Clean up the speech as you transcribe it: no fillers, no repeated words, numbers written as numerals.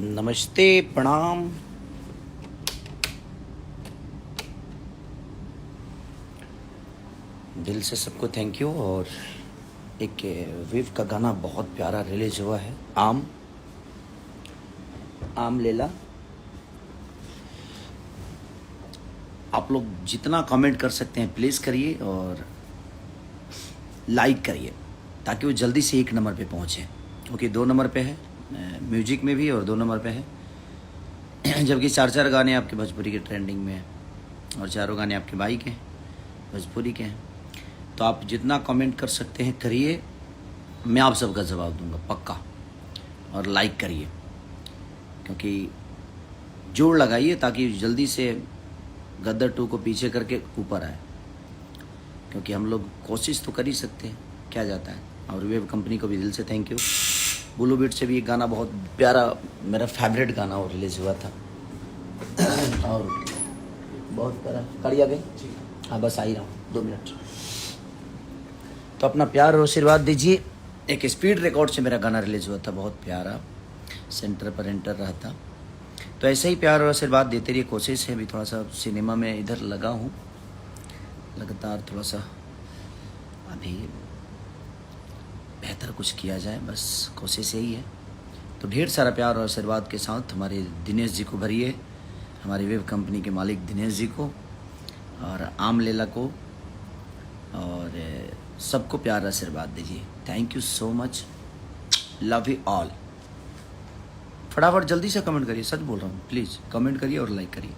नमस्ते, प्रणाम। दिल से सबको थैंक यू। और एक विव का गाना बहुत प्यारा रिलीज हुआ है, आम आम लेला। आप लोग जितना कमेंट कर सकते हैं प्लीज़ करिए और लाइक करिए ताकि वो जल्दी से 1 नंबर पे पहुँचे, क्योंकि 2 नंबर पे है म्यूजिक में भी और 2 नंबर पे है। जबकि 4 गाने आपके भोजपुरी के ट्रेंडिंग में हैं और 4 गाने आपके भाई के भोजपुरी के हैं। तो आप जितना कमेंट कर सकते हैं करिए, मैं आप सबका जवाब दूंगा पक्का। और लाइक करिए, क्योंकि जोर लगाइए ताकि जल्दी से गद्दर 2 को पीछे करके ऊपर आए, क्योंकि हम लोग कोशिश तो कर ही सकते हैं, क्या जाता है। और वेव कंपनी को भी दिल से थैंक यू। बुलू बीट से भी एक गाना बहुत प्यारा, मेरा फेवरेट गाना वो रिलीज हुआ था और बहुत प्यारा। कड़िया गई, हाँ बस आ ही रहा हूँ 2 मिनट। तो अपना प्यार और आशीर्वाद दीजिए। एक स्पीड रिकॉर्ड से मेरा गाना रिलीज हुआ था, बहुत प्यारा, सेंटर पर एंटर रहा था। तो ऐसे ही प्यार और आशीर्वाद देते रहिए। कोशिश है, अभी थोड़ा सा सिनेमा में इधर लगा हूँ लगातार, थोड़ा सा अभी बेहतर कुछ किया जाए, बस कोशिश यही है। तो ढेर सारा प्यार और आशीर्वाद के साथ हमारे दिनेश जी को भरिए, हमारी वेव कंपनी के मालिक दिनेश जी को और आम लेला को, और सबको प्यार आशीर्वाद दीजिए। Thank you so much, love you all. फटाफट जल्दी से कमेंट करिए, सच बोल रहा हूँ, प्लीज़ कमेंट करिए और लाइक करिए।